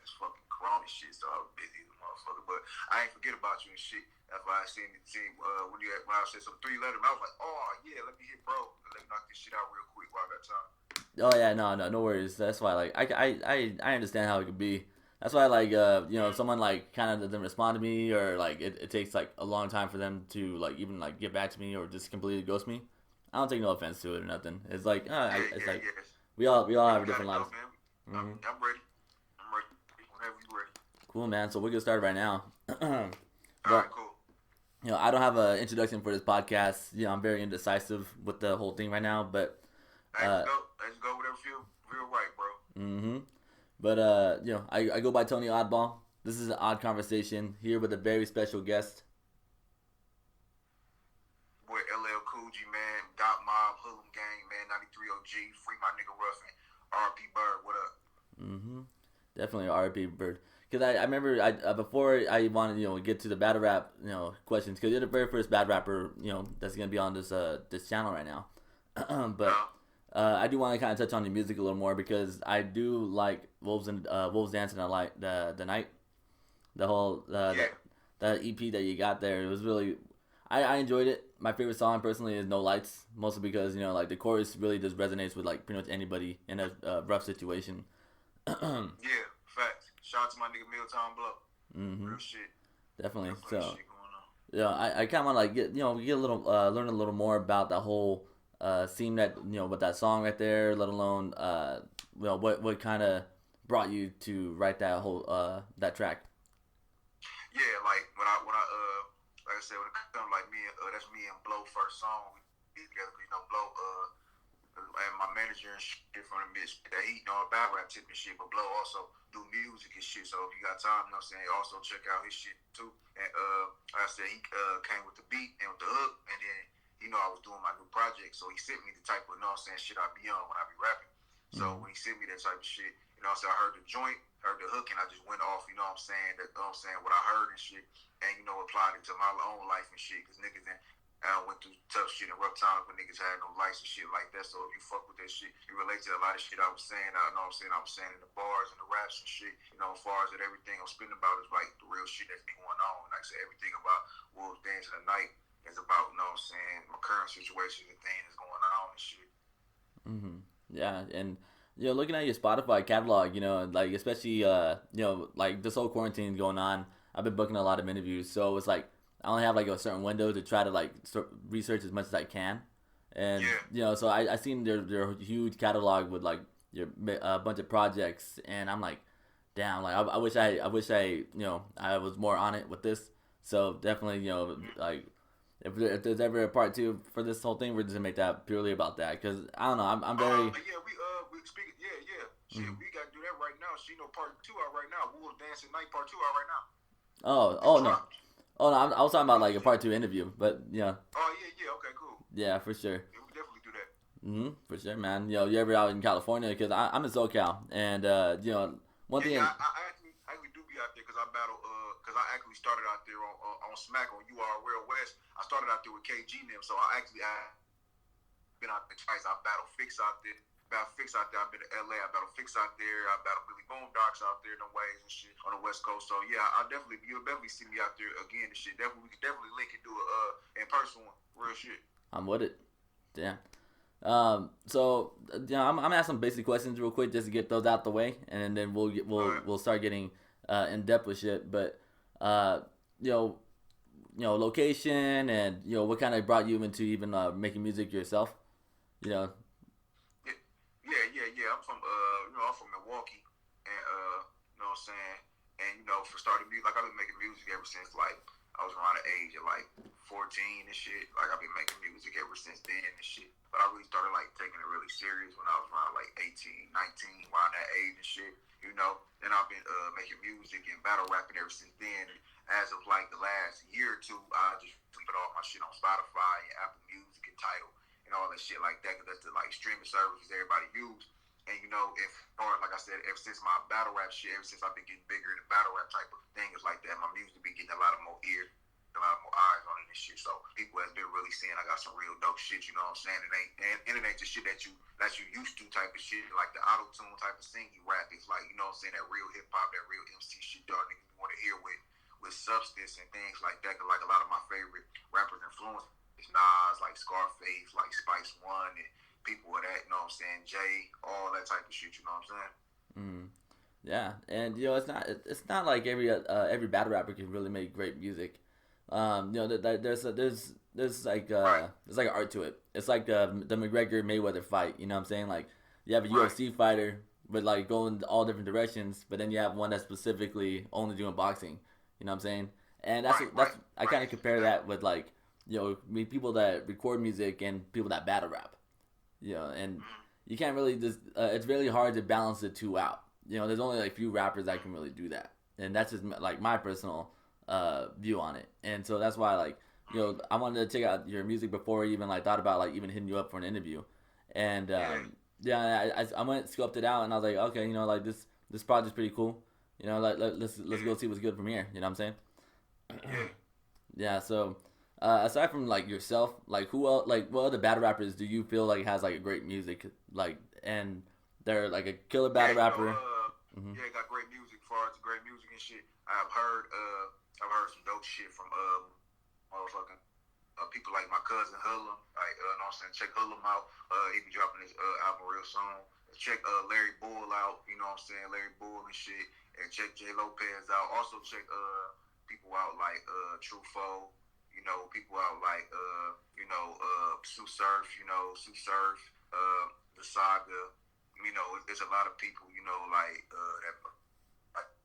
this fucking corona shit, so I was busy as a motherfucker. But I ain't forget about you and shit. That's why I seen when I said some 3 letters, I was like, oh yeah, let me hit bro. Let me knock this shit out real quick while I got time. Oh yeah, no worries. That's why like I understand how it could be. That's why like if someone like kind of doesn't respond to me or like it takes like a long time for them to like even like get back to me or just completely ghost me. I don't take no offense to it or nothing. It's like Yeah, it's yeah, like yes. we all Yeah, have we different gotta go, lives. man. Hmm. I'm ready. I'm ready. Whenever you ready. Cool, man. So we'll get started right now. All But right, cool. I don't have an introduction for this podcast. I'm very indecisive with the whole thing right now. But Hey, let's uh, go. Let's go. Whatever feel right, bro. mm-hmm. But I go by Tony Oddball. This is an odd conversation here with a very special guest. Boy, LL Coogi, man. Dot Mob, Hoodlum Gang, man. 93 OG. Free my nigga Ruffin. RP Bird, what up? Mm-hmm. Definitely R.I.P. Bird. Because I remember before I wanted get to the battle rap questions because you're the very first bad rapper that's gonna be on this channel right now. But Uh, I do want to kind of touch on the music a little more because I do like Wolves Dancing a like the night the whole yeah. that EP that you got there. It was really I enjoyed it. My favorite song personally is No Lights, mostly because like the chorus really just resonates with like pretty much anybody in a rough situation. Mm-hmm. Yeah, facts. Shout out to my nigga Milltown Blow. Real shit. Definitely. Real funny So shit going on. yeah, I kind of want to like get a little learn a little more about the whole scene that with that song right there. Let alone what kind of brought you to write that whole that track. Yeah, like I said, when it comes to like me and that's me and Blow first song we did together. Blow and my manager and shit from the bitch that he battle rap tip and shit, but Blow also do music and shit. So if you got time, also check out his shit too. And like I said, he came with the beat and with the hook, and then I was doing my new project, so he sent me the type of shit I be on when I be rapping. So Mm-hmm. when he sent me that type of shit, I heard the joint, heard the hook, and I just went off, what I heard and shit, and applied it to my own life and shit, cause niggas and I went through tough shit and rough times when niggas had no lights and shit like that. So if you fuck with that shit, you relate to a lot of shit I was saying. I was saying in the bars and the raps and shit. As far as that everything I'm spitting about is like the real shit that's been going on. Like I said, everything about Wolves Dancing at Night is about, my current situation and things that's going on and shit. Mm-hmm. Yeah, and looking at your Spotify catalog, like especially like this whole quarantine going on, I've been booking a lot of interviews, so it's like I only have like a certain window to try to like research as much as I can, and Yeah. so I seen their huge catalog with like your a bunch of projects, and I'm like, damn, like I was more on it with this, so definitely like if there's ever a part two for this whole thing, we're just gonna make that purely about that because I don't know, I'm very. Yeah, we speak. Yeah, yeah. Shit, Mm. we gotta do that right now. She part two out right now. Wolves Dancing Night part two out right now. Oh, It's no. dropped. Oh no, I was talking about like a part two interview, but Oh yeah, yeah. Okay, cool. yeah, for sure. Yeah, we definitely do that. For sure, man. You ever out in California? Because I'm in SoCal, and one Yeah, thing. yeah. I actually do be out there because I battle. Because I actually started out there on Smack on URL West. I started out there with KG and them, so I been out there twice. I battled Fix out there. Battle Fix out there. I've been to LA. I battle Fix out there. I battle Billy Boondocks out there in the ways and shit on the West Coast. So yeah, you'll definitely see me out there again and shit. Definitely, we could definitely link and do a in person one. Real shit. I'm with it. Damn. So I'm gonna ask some basic questions real quick just to get those out the way, and then All right. we'll start getting in depth with shit. But uh, you know, location and what kind of brought you into even making music yourself. You know. Yeah, yeah. I'm from Milwaukee, and you know what I'm saying. And for starting music, like I've been making music ever since like I was around the age of like 14 and shit. Like I've been making music ever since then and shit. But I really started like taking it really serious when I was around like 18, 19, around that age and shit. Then I've been making music and battle rapping ever since then. And as of like the last year or two, I just put all my shit on Spotify and Apple Music and Tidal and all that shit like that, because that's the like streaming services everybody use. And if or like I said, ever since my battle rap shit, ever since I've been getting bigger in the battle rap type of thing, it's like that. My music been getting a lot of more ear a lot more eyes on it and shit. So people has been really seeing I got some real dope shit. You know what I'm saying? It ain't the shit that you used to type of shit, like the auto tune type of singing rap. It's like, you know what I'm saying, that real hip hop, that real MC shit y'all niggas want to hear with substance and things like that. Cause like a lot of my favorite rappers influence is Nas, like Scarface, like Spice One, and people of that. You know what I'm saying? Jay, all that type of shit. You know what I'm saying? Mm. Yeah, and it's not like every battle rapper can really make great music. There's like Right. there's like an art to it. It's like the McGregor Mayweather fight. You know what I'm saying? Like you have a Right. UFC fighter, but like going all different directions. But then you have one that's specifically only doing boxing. You know what I'm saying? And Right. I kind of compare that with like people that record music and people that battle rap. And Mm-hmm. you can't really just. It's really hard to balance the two out. There's only like few rappers that can really do that, and that's just like my personal view on it. And so that's why like I wanted to check out your music before I even like thought about like even hitting you up for an interview. And Yeah. yeah, I went scoped it out, and I was like, okay, like this project's pretty cool. Like let's go see what's good from here. You know what I'm saying? Yeah. Yeah. So aside from like yourself, like who else, like what other battle rappers do you feel like has like a great music, like, and they're like a killer Yeah, battle rapper? Mm-hmm. yeah, got great music. Far as great music and shit, I've heard some dope shit from motherfucking people like my cousin Hullum. Like, know what I'm saying, check Hullum out. He be dropping his album real soon. Check Larry Bull out. You know what I'm saying, Larry Bull and shit. And check J Lopez out. Also check people out like Truffaut. People out like Sue Surf. Sue Surf. The Saga. There's a lot of people, like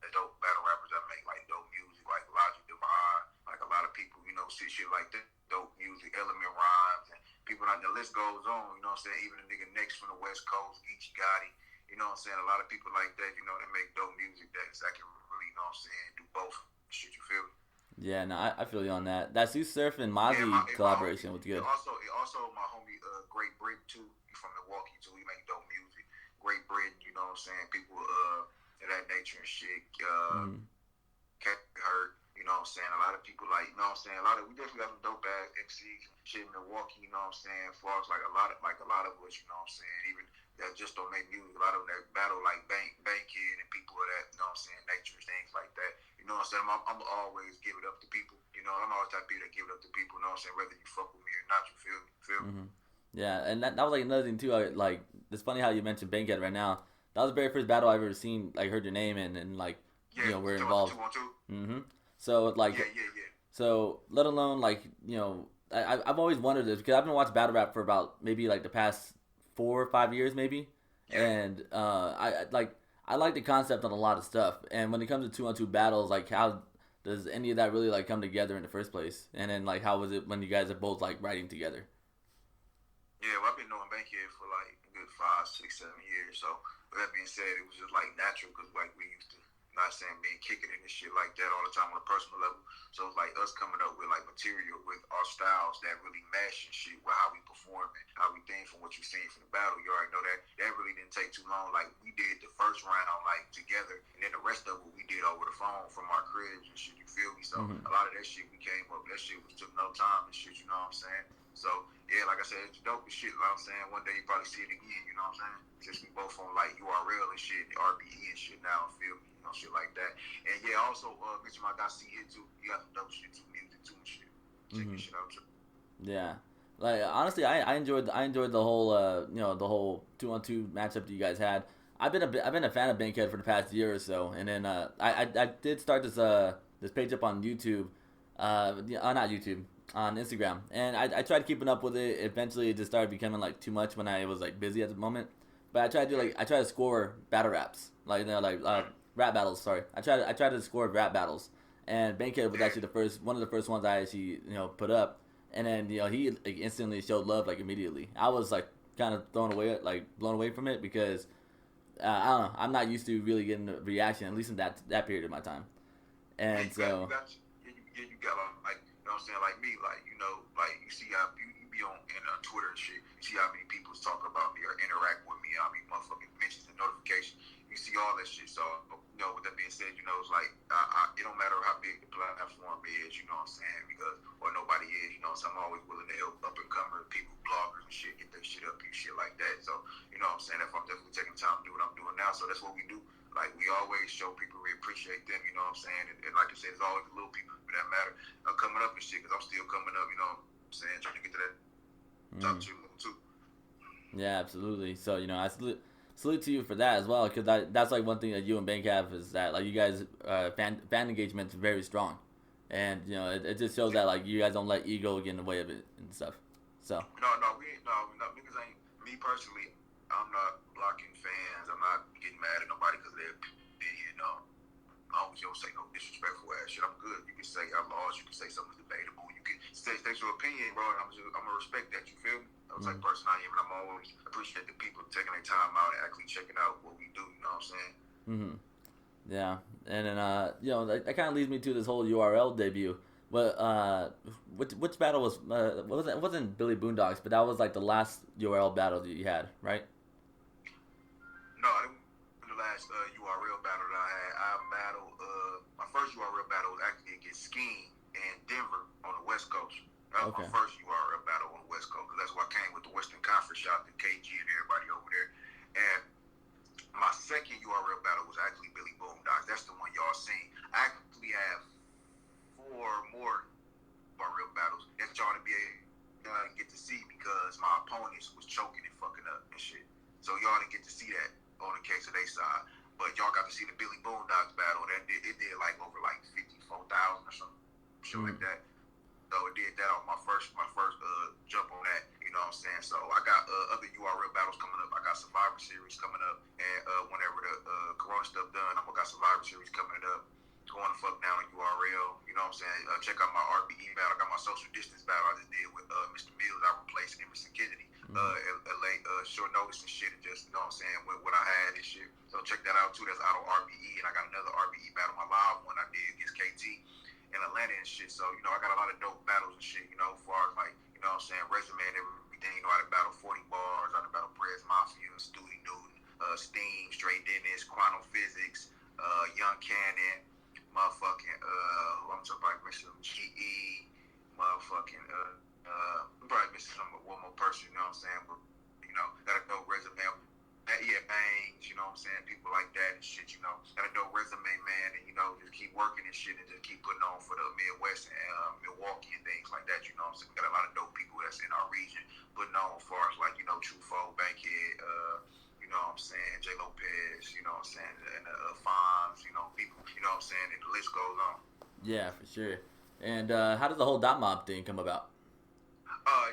the dope battle rappers that make like dope music, like Logic Divine, like a lot of people, shit like that, dope music, Element Rhymes, and people like the list goes on, you know what I'm saying? Even the nigga next from the West Coast, Geechee Gotti, you know what I'm saying? A lot of people like that, that make dope music that can really, you know what I'm saying, do both. Shit, you feel me? Yeah, no, I feel you on that. That Sue Surf and Yeah, Mozzie my homie, collaboration was good. also my homie, Great Britain too. He from Milwaukee too. He make dope music. Great Britain, you know what I'm saying? People of that nature and shit. Mm-hmm. Can't be hurt. You know what I'm saying? A lot of people like, you know what I'm saying? We definitely got some dope ass MCs shit in Milwaukee, you know what I'm saying? As far as like a lot of us, you know what I'm saying? Even that just don't make music. A lot of them that battle like Bankhead and people of that, you know what I'm saying? Nature, things like that. You know what I'm saying? I'm always give it up to people. I'm always that people that give it up to people, you know what I'm saying? Whether you fuck with me or not, you feel me? Mm-hmm. Yeah, and that was like another thing too. Like it's funny how you mentioned Bankhead right now. That was the very first battle I've ever seen, like heard your name in, and like Yeah, we're two involved. on two. Mm-hmm. So like Yeah. so let alone like I've always wondered this because I've been watching battle rap for about maybe like the past 4 or 5 years maybe, Yeah. and I like the concept on a lot of stuff. And when it comes to 2-on-2 battles, like how does any of that really like come together in the first place? And then like how was it when you guys are both like writing together? Yeah, well, I've been knowing Bankhead for like a good 5, 6, 7 years. So with that being said, it was just like natural because like we used to, not saying being kicking it and shit like that all the time on a personal level. So it's like us coming up with like material with our styles that really mesh and shit with how we perform and how we think from what you're seeing from the battle. You already know that really didn't take too long. Like we did the first round like together, and then the rest of it we did over the phone from our cribs and shit. You feel me? So Mm-hmm. a lot of that shit we came up. That shit was took no time and shit. You know what I'm saying? So yeah, like I said, it's dope as shit. You know what I'm saying? One day you probably see it again. You know what I'm saying? Just we both on like URL and shit, RBE and shit now. Feel me? Shit like that. And yeah, also mention my guy C here too. He got some dope shit too, music too and shit. Check Mm-hmm. this shit out too. Yeah. Like honestly, I enjoyed the whole the whole 2-on-2 matchup that you guys had. I've been a fan of Bankhead for the past year or so, and then I did start this page up on YouTube, not YouTube, on Instagram, and I tried keeping up with it. Eventually, it just started becoming like too much when I was like busy at the moment. But I try to score battle raps like rap battles. Sorry, I tried to score rap battles, and Bankhead was actually one of the first ones I actually put up. And then he like instantly showed love like immediately. I was like kind of blown away from it because I don't know. I'm not used to really getting a reaction, at least in that period of my time. And so You got like you know what I'm saying, like me, like like you see how you be on Twitter and shit. You see how many people talk about me or interact with me, how many motherfucking mentions and notifications. You see all that shit. So with that being said, it's like it don't matter how big the platform is. You know what I'm saying? like that. So, you know what I'm saying? If I'm definitely taking time to do what I'm doing now. So that's what we do. Like, we always show people we appreciate them, you know what I'm saying? And like I said, it's always the little people that matter. I'm coming up and shit, because I'm still coming up, you know what I'm saying? Trying to get to that top two level too. Yeah, absolutely. So, you know, I salute to you for that as well, because that's like one thing that you and Bank have is that like you guys fan engagement is very strong, and you know it just shows that like you guys don't let ego get in the way of it and stuff. So No, niggas ain't. Me personally, I'm not blocking fans. I'm not getting mad at nobody because of their opinion. I don't say no disrespectful ass shit. I'm good. You can say outlaws. You can say something's debatable. You can say your opinion, bro. And I'm gonna respect that. You feel me? That's the type of person I am, and I'm always appreciate the people taking their time out and actually checking out what we do. You know what I'm saying? Mm-hmm. Yeah, and then you know that kind of leads me to this whole URL debut. But which battle was what was it? It wasn't Billy Boondocks, but that was like the last URL battle that you had, right? No, it was the last URL battle that I had. I battled. My first URL battle was actually against Skeen in Denver on the West Coast. That was my first URL battle on the West Coast, because that's why I came with the Western Conference. Shout out to KG and everybody over there. And my second URL battle was actually Billy Boondocks. That's the one y'all seen. I actually have 4 more URL battles that y'all to be able to get to see, because my opponents was choking and fucking up and shit. So y'all didn't get to see that on the case of their side. But y'all got to see the Billy Boondocks battle. It did like over like 54,000 or something, shit like that. So it did that on my first jump on that, you know what I'm saying? So I got other URL battles coming up. I got Survivor Series coming up, and whenever the Corona stuff done, I got Survivor Series coming up. Going to fuck down on URL, you know what I'm saying? Check out my RBE battle. I got my social distance battle I just did with Mr. Mills. I replaced Emerson Kennedy at late short notice and shit, and just, you know what I'm saying, with what I had and shit. So check that out too. That's out on RBE, and I got another RBE battle, my live one I did against KT in Atlanta and shit. So, you know, I got a lot of dope battles and shit, you know, as far as like, you know what I'm saying, resume and everything. You know, I done battled 40 bars, I done battled Prez Mafia, Stewie Newton, Steam, Straight Dennis, Quantum Physics, Young Cannon, motherfucking, I'm talking about missing GE, motherfucking, I'm probably missing one more person, you know what I'm saying, but, you know, got a dope resume. Bangs, you know what I'm saying, people like that and shit, you know, got a dope resume, man, and, you know, just keep working and shit and just keep putting on for the Midwest and Milwaukee and things like that, you know what I'm saying. We got a lot of dope people that's in our region putting on as far as like, you know, Trufo, Bankhead, you know what I'm saying, J. Lopez, you know what I'm saying, and Fonz, you know, people, you know what I'm saying, and the list goes on. Yeah, for sure. And how does the whole dot mob thing come about?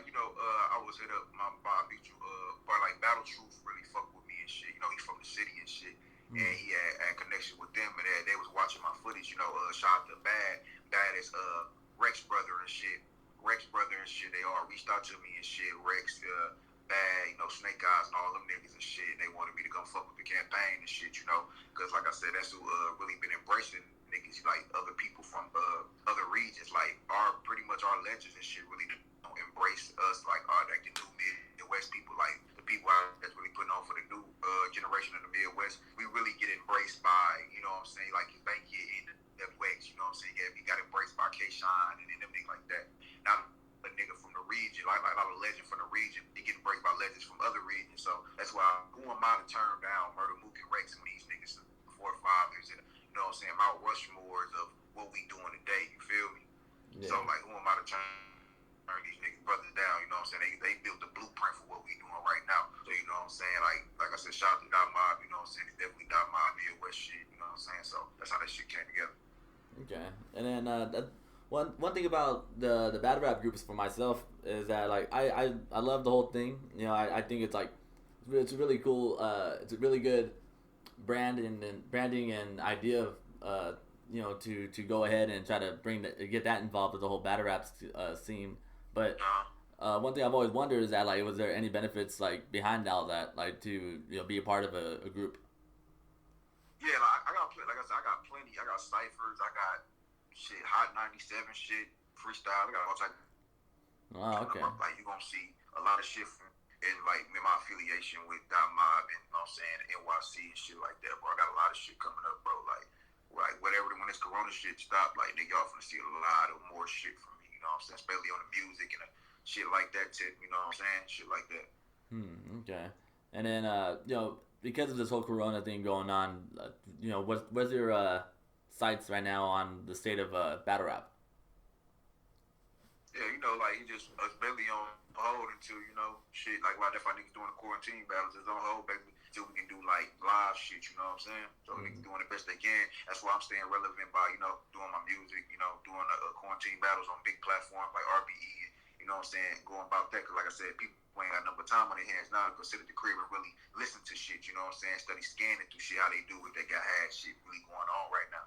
You know, I was hit up by mutual, by like Battle Truth really fucked with me and shit. You know, he's from the city and shit, and he had connection with them, and they was watching my footage. You know, shout out to Bad is Rex brother and shit. They all reached out to me and shit. Rex, Bad, you know, Snake Eyes and all them niggas and shit. And they wanted me to come fuck with the campaign and shit. You know, because like I said, that's who really been embracing niggas, like other people from other regions, like pretty much our legends and shit really don't embrace us, like like the new Midwest people, like the people that's really putting on for the new generation of the Midwest. We really get embraced by, you know what I'm saying, like Bankhead and WX, you know what I'm saying. Yeah, we got embraced by K-Shine and them niggas like that. Now a nigga from the region, like a lot of legends from the region, they get embraced by legends from other regions. So that's why who am I to turn down Murder Mook and Rex when these niggas forefathers and, you know what I'm saying, Mount Rushmores of what we doing today, you feel me? Yeah. So like, who am I to turn these niggas brothers down, you know what I'm saying? They built the blueprint for what we doing right now. So, you know what I'm saying? Like I said, shout out to Dot Mob, you know what I'm saying? It's definitely Dot Mob, Midwest shit, you know what I'm saying? So that's how that shit came together. Okay. And then one thing about the battle rap groups for myself is that like I love the whole thing. You know, I think it's like it's really cool. It's a really good branding and idea of you know to go ahead and try to get that involved with the whole battle rap scene. But one thing I've always wondered is that like was there any benefits like behind all that, like to, you know, be a part of a group? Yeah, like I got like I said, I got plenty. I got ciphers. I got shit, Hot 97 shit, freestyle. I got all types. Oh, okay. Like you gonna see a lot of shit from, and like my affiliation with Dot Mob and, you know what I'm saying, NYC and shit like that, bro. I got a lot of shit coming up, bro. Like whatever, when this Corona shit stop, like nigga, y'all finna see a lot of more shit from me. You know what I'm saying, especially on the music and shit like that tip. You know what I'm saying, shit like that. Okay. And then because of this whole Corona thing going on, what's your sights right now on the state of battle rap? Yeah, like he just us barely on hold until shit like why that's why niggas doing the quarantine battles is on hold baby until we can do like live shit. You know what I'm saying? So niggas doing the best they can. That's why I'm staying relevant by doing my music. Doing quarantine battles on big platforms like RBE. You know what I'm saying? Going about that because like I said, people ain't got number time on their hands now to go sit at the crib and really listen to shit. You know what I'm saying? Study scanning through shit how they do it. They got had shit really going on right now.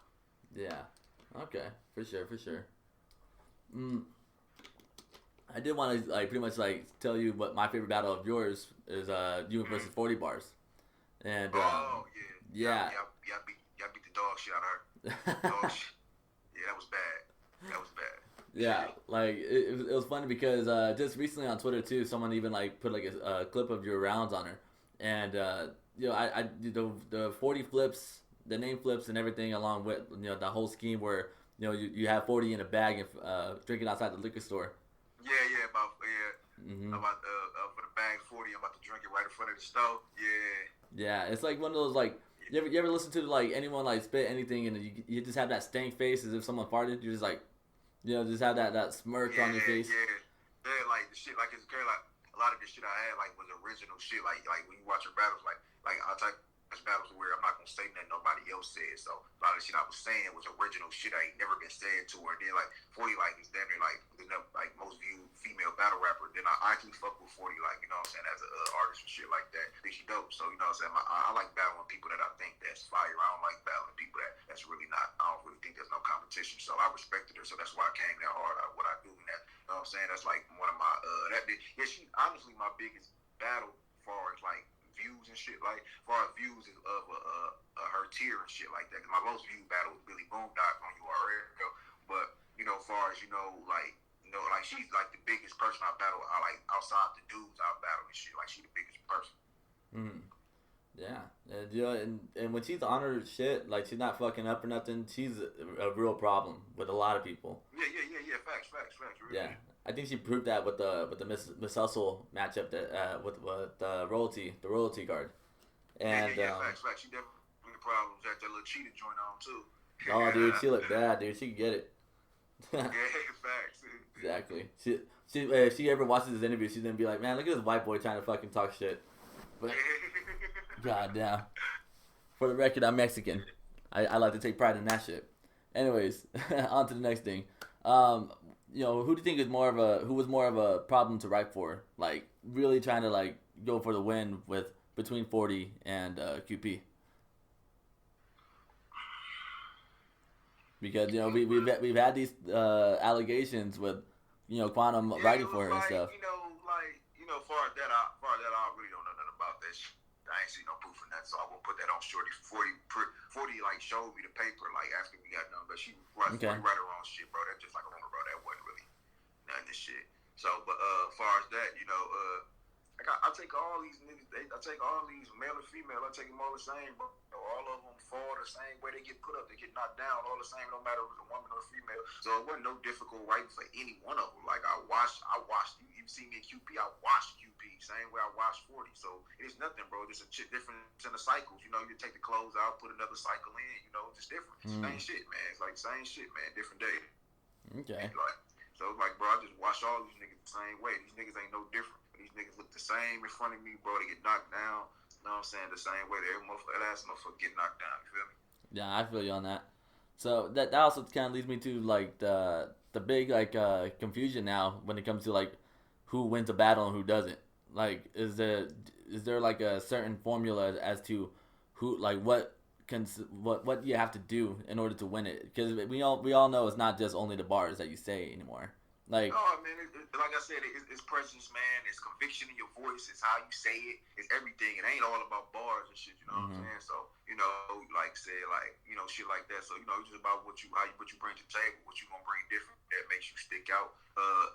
Yeah. Okay. For sure. For sure. I did want to like pretty much like tell you what my favorite battle of yours is. You versus 40 bars, and oh yeah, y'all beat the dog shit out of her. Dog shit. Yeah, that was bad. That was bad. Yeah, like it was funny because just recently on Twitter too, someone even like put like a clip of your rounds on her, and I the 40 flips, the name flips and everything along with the whole scheme where you have 40 in a bag and drinking outside the liquor store. About for the bag 40, I'm about to drink it right in front of the stove. Yeah, it's like one of those like you ever listen to like anyone like spit anything and you just have that stank face as if someone farted. You're just like just have that smirk on your face. Yeah, like the shit like it's kind of like a lot of the shit I had like was original shit. Like when you watch your battles, like I'll take battles where I'm not gonna say nothing nobody else said. So a lot of the shit I was saying was original shit I ain't never been said to her. Then like 40 like is damn near like like most viewed female battle rapper. Then I actually fuck with 40 like what I'm saying as an artist and shit like that. I think she dope. So what I'm saying I like battling people that I think that's fire. I don't like battling people that's really not. I don't really think there's no competition. So I respected her. So that's why I came that hard at what I do. And that what I'm saying that's like one of my she honestly my biggest battle far as like views and shit like far as views of her tier and shit like that. Cause my most viewed battle was Billy Boondock on URL, but far as like she's like the biggest person I battle. I like outside the dudes I battle and shit. Like she the biggest person. Yeah, and when she's on her shit, like she's not fucking up or nothing. She's a real problem with a lot of people. Yeah. Facts. Really. Yeah. I think she proved that with the Miss Hustle matchup that with the royalty card. And facts. She definitely problems at that little cheetah joint on too. Oh, dude, she looked bad, dude. She could get it. Yeah, facts. Exactly. If she ever watches this interview, she's gonna be like, "Man, look at this white boy trying to fucking talk shit." But god damn. For the record, I'm Mexican. I like to take pride in that shit. Anyways, on to the next thing. Who do you think is who was more of a problem to write for? Like really trying to like go for the win between 40 and QP. Because we've had these allegations with Quantum writing for her and stuff. Far as that I really don't know nothing about that shit. I ain't see no proof of that, so I won't put that on Shorty. 40 like showed me the paper, like asking me got done, but she write her own shit, bro. That's just like a rumor, bro. That wasn't really none of this shit. So, but far as that, I take all these niggas. I take all these male and female. I take them all the same, bro. All of them fall the same way. They get put up. They get knocked down. All the same, no matter if it's a woman or a female. So it wasn't no difficult writing for any one of them. Like I watched. You see me in QP. I watched QP same way I watched 40. So it's nothing, bro. Just a difference in the cycles. You take the clothes out, put another cycle in. Just different. Same shit, man. It's like same shit, man. Different day. Okay. So bro, I just watch all these niggas the same way. These niggas ain't no different. These niggas look the same in front of me, bro. They get knocked down. You know what I'm saying? The same way that last motherfucker get knocked down. You feel me? Yeah, I feel you on that. So that also kind of leads me to like the big like confusion now when it comes to like who wins a battle and who doesn't. Like, is there like a certain formula as to who like what you have to do in order to win it? Because we all know it's not just only the bars that you say anymore. Like, oh man, like I said, it's presence, man. It's conviction in your voice. It's how you say it. It's everything. It ain't all about bars and shit. You know what I'm saying? So like say like shit like that. So it's just about what you bring to the table, what you gonna bring different that makes you stick out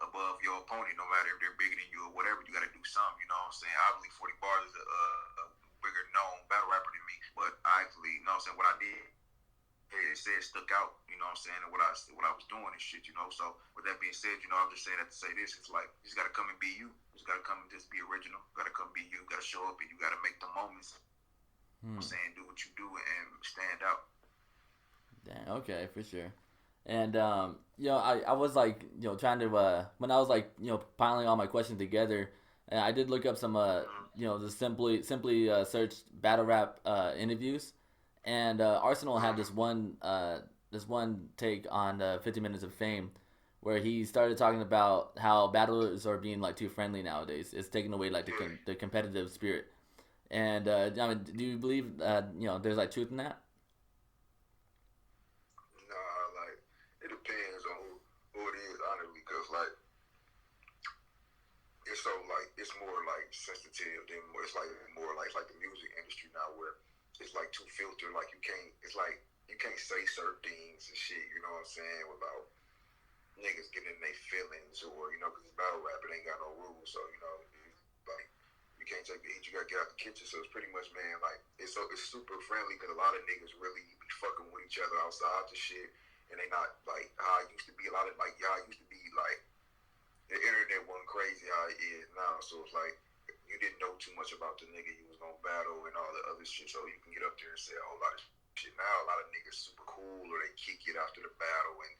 above your opponent, no matter if they're bigger than you or whatever. You got to do something. You know what I'm saying? Obviously, 40 bars is a bigger known battle rapper than me, but I actually, what I did it said stuck out, you know what I'm saying, and what I was doing and shit, you know. So with that being said, you know, I'm just saying that to say this, it's like you just gotta come and be you. You just gotta come and just be original. You gotta come be you, you gotta show up and you gotta make the moments, you know what I'm Hmm. saying, do what you do and stand out. Dang, okay, for sure. And I was like, trying to when I was like, piling all my questions together, I did look up some the simply searched battle rap interviews, and Arsenal had Mm-hmm. this one take on 50 Minutes of Fame, where he started talking about how battlers are being like too friendly nowadays. It's taking away like Yeah. the competitive spirit. And I mean, do you believe there's like truth in that? Nah, like it depends on who it is, honestly, because like it's so like it's more like sensitive than more. It's like more like it's like the music industry now where it's like too filtered. Like you can't. It's like you can't say certain things and shit. You know what I'm saying? Without niggas getting in their feelings or because it's battle rap. It ain't got no rules. So like you can't take the heat. You gotta get out the kitchen. So it's pretty much man like it's super friendly because a lot of niggas really be fucking with each other outside the shit. And they not like how it used to be. A lot of like y'all used to be like the internet wasn't crazy how it is now. So it's like you didn't know too much about the nigga you was gonna battle and all the other shit. So you can get up there and say a whole lot of shit. Now a lot of niggas super cool or they kick it after the battle and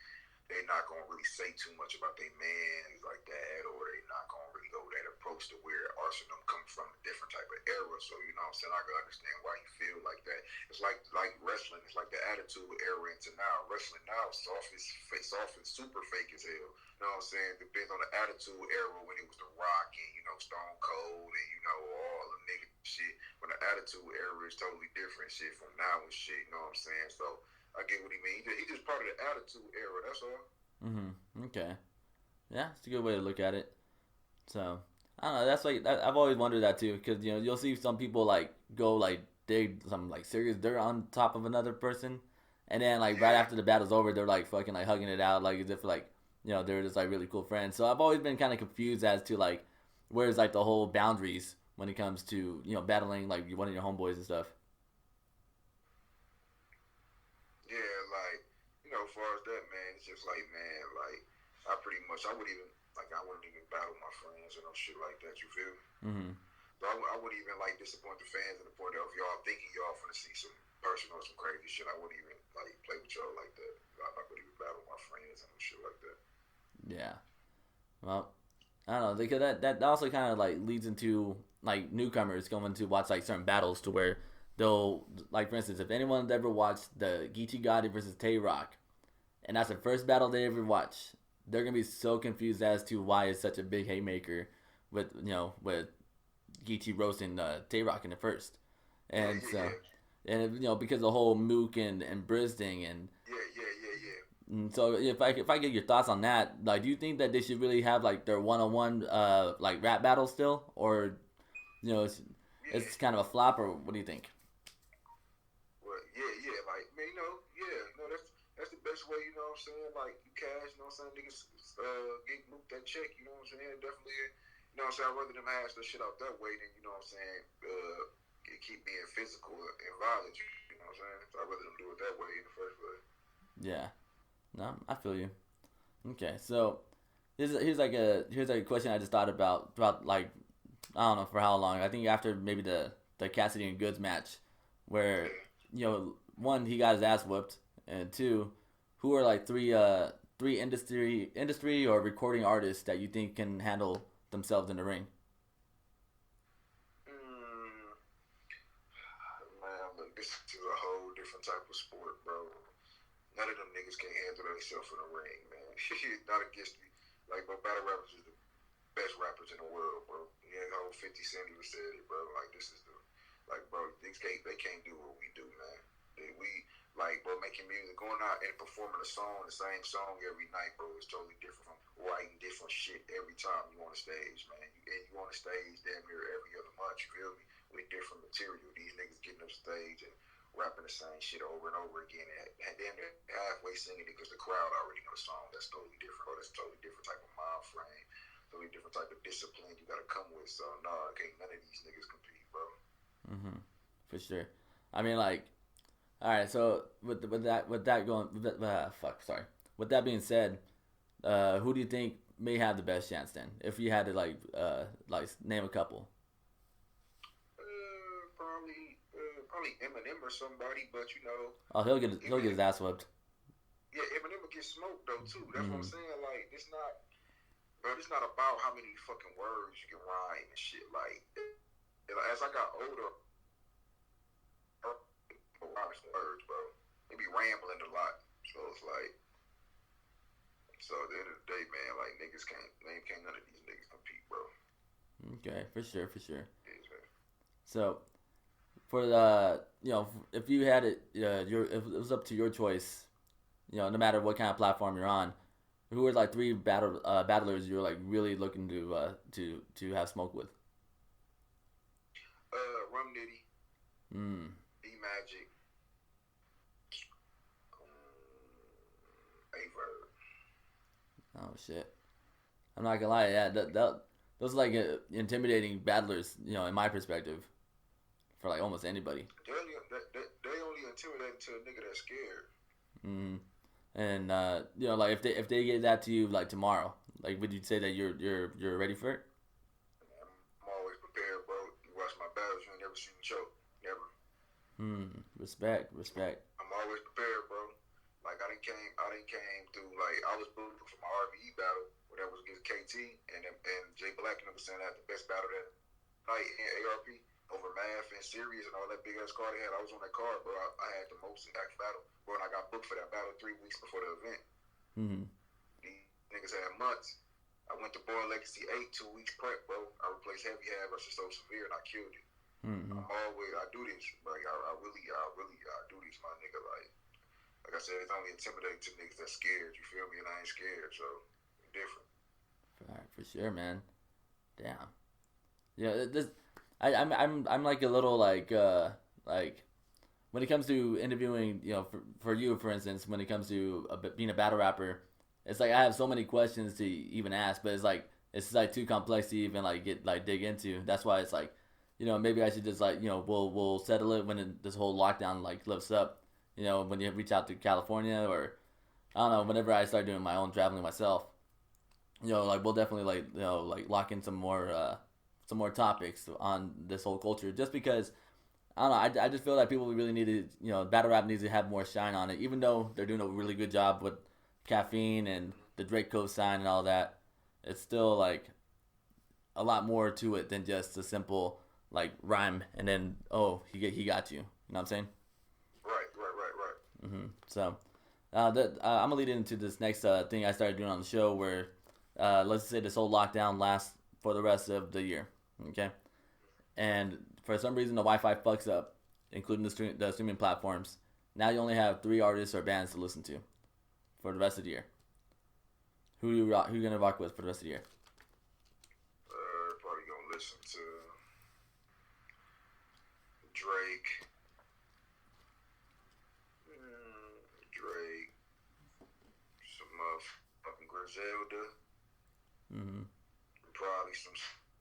they're not gonna really say too much about their man like that, or they not gonna really go that approach to where Arsenal come from a different type of era. So you know what I'm saying? I can understand why you feel like that. It's like wrestling. It's like the attitude era into now. Wrestling now soft and super fake as hell. You know what I'm saying? Depends on the attitude era when it was The Rock and Stone Cold and all the nigga shit. When the attitude era is totally different shit from now and shit. You know what I'm saying? So I get what he means. He just part of the attitude era. That's all. Mm-hmm. Okay. Yeah, it's a good way to look at it. So I don't know. That's like I've always wondered that too, because you'll see some people like go like dig some like serious dirt on top of another person, and then like right Yeah, after the battle's over, they're like fucking like hugging it out like as if like they're just like really cool friends. So I've always been kind of confused as to like where's like the whole boundaries when it comes to battling like one of your homeboys and stuff. yeah. Like as far as that, man, it's just like man, like I would even like I wouldn't even battle my friends or no shit like that. You feel me? Mm-hmm. So I wouldn't even like disappoint the fans to the point of y'all thinking y'all finna see some personal some crazy shit. I wouldn't even like play with y'all like that. I'm not gonna even battle my friends and no shit like that. Yeah. Well, I don't know because that also kind of like leads into like newcomers going to watch like certain battles to where they'll like for instance if anyone's ever watched the Geechee Gotti versus Tay Rock and that's the first battle they ever watch, they're gonna be so confused as to why it's such a big haymaker with with Geechee roasting Tay Rock in the first, Yeah, and yeah, so yeah, and because the whole Mook and Briz thing yeah, yeah, yeah, yeah. and so if I get your thoughts on that, like, do you think that they should really have like their one on one like rap battle still, or Yeah, it's kind of a flop, or what do you think? well, yeah, yeah, like man, yeah, that's the best way, you know what I'm saying? Like you cash, you know what I'm saying? Niggas get moved that check, you know what I'm saying? Definitely, you know what I'm saying? I'd rather them hash that shit out that way than, you know what I'm saying, keep being physical and violent, you know what I'm saying? So I'd rather them do it that way in the first place. Yeah, no, I feel you. Okay, so here's like a question I just thought about like I don't know for how long. I think after maybe the Cassidy and Goods match, where Yeah. one he got his ass whooped, and two, who are like three industry or recording artists that you think can handle themselves in the ring? Mm, man, look, this is a whole different type of sport, bro. None of them niggas can handle themselves in the ring, man. Not against me. Like, but battle rappers is the best rappers in the world, bro. Yeah, the whole 50 Cent even said it, bro. Like, this is the, like, bro, they can't do what we do, man. We, like, bro, making music, going out and performing a song, the same song every night, bro, is totally different from writing different shit every time you on the stage, man. You on the stage damn near every other month, you feel me? With different material. These niggas getting up stage and rapping the same shit over and over again and then they're halfway singing it because the crowd already know the song. That's totally different, bro. That's totally different type of mind frame, totally different type of discipline you gotta come with. So no, can't none of these niggas compete, bro. Mm-hmm. For sure. I mean, like All right. So with that going, fuck, sorry. With that being said, who do you think may have the best chance then? If you had to like name a couple. Probably Eminem or somebody, but you know, Oh, he'll get even his ass whipped. yeah, Eminem will get smoked though too. That's what I'm Mm-hmm. saying. Like, it's not, bro. It's not about how many fucking words you can rhyme and shit. Like, as I got older, rhymes words, bro. They be rambling a lot, so it's like. So at the end of the day, man, like can't none of these niggas compete, bro. Okay, for sure, for sure. Yes, man. So for the if you had it, if it was up to your choice, no matter what kind of platform you're on, who were like three battlers you're like really looking to have smoke with? Rum Nitty, Mm. B Magic, Averb. Oh shit. I'm not gonna lie. Yeah, those are like intimidating battlers. In my perspective, for like almost anybody. They only intimidating to a nigga that's scared. Mm. And like if they get that to you like tomorrow, like would you say that you're ready for it? I'm always prepared, bro. You watch my battles, you ain't never seen me choke. Never. Hmm. Respect. Respect. I'm always prepared, bro. Like I didn't came through. Like I was booed for my RBE battle, where that was against KT and Jay Black and them saying I had the best battle that night in ARP over Math and Sirius and all that big ass card they had. I was on that card, bro. I had the most impactful battle, bro, and I got booked for that battle 3 weeks before the event. Hmm. These niggas had months. I went to Born Legacy 8, 2 weeks prep, bro. I replaced Heavy Hand versus So Severe and I killed it. Hmm. I do this, bro. I do this, my nigga. Like I said, it's only intimidating to niggas that's scared. You feel me? And I ain't scared, so it's different. All right, for sure, man. Damn. Yeah. This. I'm like a little like when it comes to interviewing, for you, for instance, when it comes to being a battle rapper, it's like I have so many questions to even ask, but it's like too complex to even like get like dig into. That's why it's like, maybe I should just like we'll settle it when this whole lockdown like lifts up. When you reach out to California or I don't know, whenever I start doing my own traveling myself, like we'll definitely like lock in some more topics on this whole culture just because I don't know. I just feel that people really need to, battle rap needs to have more shine on it. Even though they're doing a really good job with caffeine and the Drake co-sign and all that, it's still like a lot more to it than just a simple like rhyme and then he got you. You know what I'm saying? Right. So, I'm gonna lead into this next thing I started doing on the show where let's say this whole lockdown lasts for the rest of the year. Okay, and for some reason the Wi-Fi fucks up, including the streaming platforms. Now you only have three artists or bands to listen to for the rest of the year. Who you gonna rock with for the rest of the year? Probably gonna listen to Drake. Drake. Some fucking Griselda. Mm-hmm. Probably some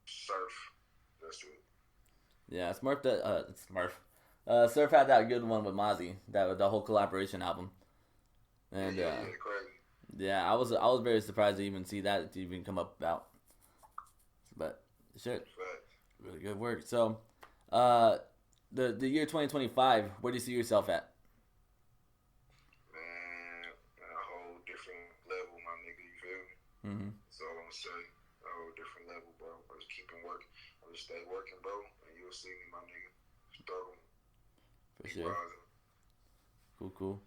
Surf. That's it. Yeah, Surf had that good one with Mozzie, that the whole collaboration album, and Crazy. yeah, I was very surprised to even see that to even come up about, but shit, Fact. really good work. So, uh, the year 2025, where do you see yourself at? Man, at a whole different level, my nigga. You feel me? Mm-hmm. That's all I'm gonna say. A whole different level, bro. I just keep working. I just stay working, bro, and you'll see me, my nigga. Struggle. For Keep sure. rising. Cool.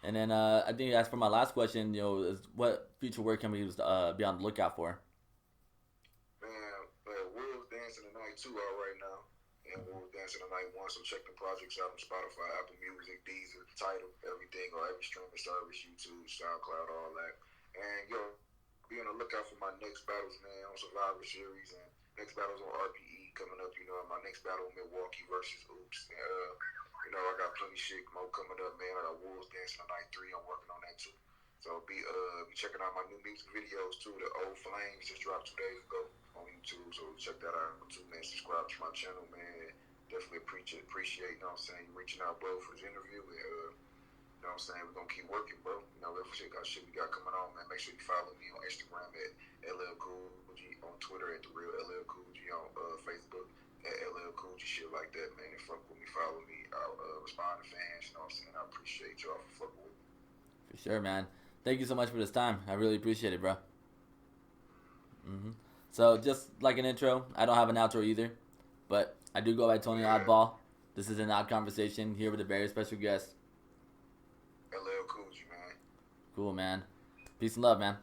And then I think as for my last question, is what future work can we be on the lookout for? Man, Will's dancing tonight too out right now. And Will's dancing tonight one, so check the projects out on Spotify, Apple Music, Deezer, Tidal, everything, or every streaming service, YouTube, SoundCloud, all that. And be on the lookout for my next battles, man, on Survivor Series and next battles on RPE coming up. My next battle Milwaukee versus Oops. I got plenty shit more coming up, man. I got Wolves Dancing tonight 3. I'm working on that too. So be checking out my new music videos too. The Old Flames just dropped 2 days ago on YouTube. So check that out too, man. Subscribe to my channel, man. definitely appreciate, you know what I'm saying, you reaching out, bro, for this interview. And, you know what I'm saying, we're going to keep working, bro. You know, whatever shit we got coming on, man. Make sure you follow me on Instagram at LL Coogi, on Twitter at The Real LL Coogi, on Facebook at LL Coogi, shit like that, man. And fuck with me, follow me. I'll respond to fans, you know what I'm saying. I appreciate y'all for fucking with me. For sure, man. Thank you so much for this time. I really appreciate it, bro. So, just like an intro, I don't have an outro either, but I do go by Tony Awdball. This is an odd conversation here with a very special guest. LL Coogi, man. Cool, man. Peace and love, man.